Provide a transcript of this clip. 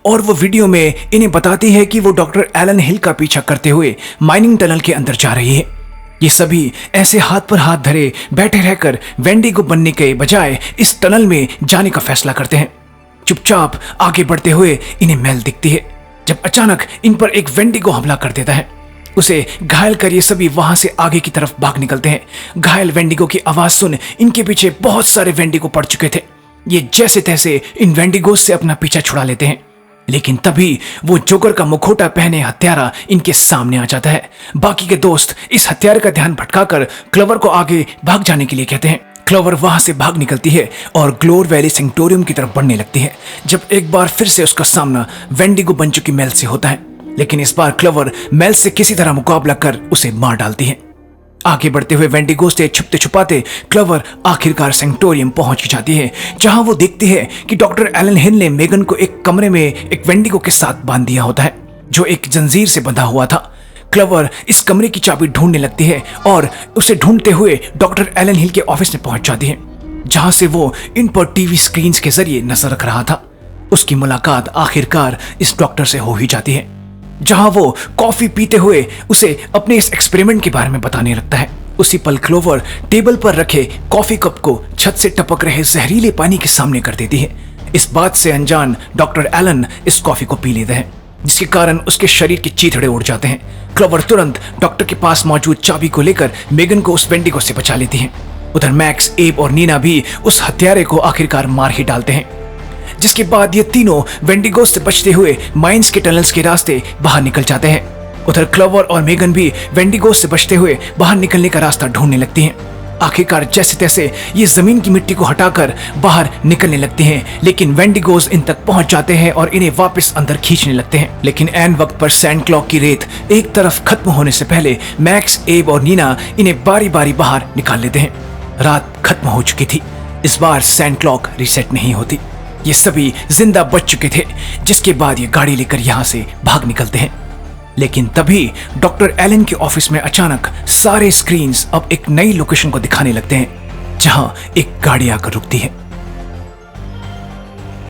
और वो वीडियो में इन्हें बताती है कि वो डॉक्टर एलन हिल का पीछा करते हुए माइनिंग टनल के अंदर जा रही है। ये सभी ऐसे हाथ पर हाथ धरे बैठे रहकर वेंडिगो बनने के बजाय इस टनल में जाने का फैसला करते हैं। चुपचाप आगे बढ़ते हुए इन्हें मेल दिखती है, जब अचानक इन पर एक वेंडिगो हमला कर देता है। उसे घायल कर ये सभी वहां से आगे की तरफ भाग निकलते हैं। घायल वेंडिगो की आवाज सुन इनके पीछे बहुत सारे वेंडिगो पड़ चुके थे। ये जैसे तैसे इन वेंडिगोस से अपना पीछा छुड़ा लेते हैं, लेकिन तभी वो जोकर का मुखौटा पहने हत्यारा इनके सामने आ जाता है। बाकी के दोस्त इस हत्यारे का ध्यान भटकाकर क्लोवर को आगे भाग जाने के लिए कहते हैं। क्लोवर वहां से भाग निकलती है और ग्लोर वैली सैंक्टोरियम की तरफ बढ़ने लगती है, जब एक बार फिर से उसका सामना वेंडिगो बन चुकी मेल से होता है। लेकिन इस बार क्लोवर मेल से किसी तरह मुकाबला कर उसे मार डालती है। आगे बढ़ते हुए वेंडिगो से छुपते छुपाते क्लोवर आखिरकार सैंक्टोरियम पहुंच जाती है, जहां वो देखती है कि डॉक्टर एलन हिल ने मेगन को एक कमरे में एक वेंडिगो के साथ बांध दिया होता है, जो एक जंजीर से बंधा हुआ था। क्लोवर इस कमरे की चाबी ढूंढने लगती है और उसे ढूंढते हुए डॉक्टर एलन हिल के ऑफिस में पहुंच जाती है, जहां से वो इन पर टीवी स्क्रीन के जरिए नजर रख रहा था। उसकी मुलाकात आखिरकार इस डॉक्टर से हो ही जाती है, जहां वो कॉफी पीते हुए उसे अपने इस एक्सपेरिमेंट के बारे में बताने लगता है। उसी पल क्लोवर टेबल पर रखे कॉफी कप को छत से टपक रहे जहरीले पानी के सामने कर देती है। इस बात से अनजान डॉक्टर एलन इस कॉफी को पी लेते हैं, जिसके कारण उसके शरीर के चीथड़े उड़ जाते हैं। क्लोवर तुरंत डॉक्टर के पास मौजूद चाबी को लेकर मेगन को उस वेंडिगो से बचा लेती है। उधर मैक्स, एब और नीना भी उस हत्यारे को आखिरकार मार ही डालते हैं, जिसके बाद ये तीनों वेंडिगो से बचते हुए माइंस के टनल्स के रास्ते बाहर निकल जाते हैं। उधर क्लोवर और मेगन भी वेंडिगो से बचते हुए बाहर निकलने का रास्ता ढूंढने लगती हैं। आखिरकार जैसे तैसे ये जमीन की मिट्टी को हटाकर बाहर निकलने लगते हैं, लेकिन वेंडिगोज इन तक पहुंच जाते हैं और इन्हें वापस अंदर खींचने लगते हैं। लेकिन ऐन वक्त पर सैंड क्लॉक की रेत एक तरफ खत्म होने से पहले मैक्स, एब और नीना इन्हें बारी बारी बाहर निकाल लेते हैं। रात खत्म हो चुकी थी। इस बार सैंड क्लॉक रीसेट नहीं होती। ये सभी जिंदा बच चुके थे, जिसके बाद ये गाड़ी लेकर यहाँ से भाग निकलते हैं। लेकिन तभी डॉक्टर एलन के ऑफिस में अचानक सारे स्क्रीन्स अब एक नई लोकेशन को दिखाने लगते हैं, जहां एक गाड़ी आकर रुकती है।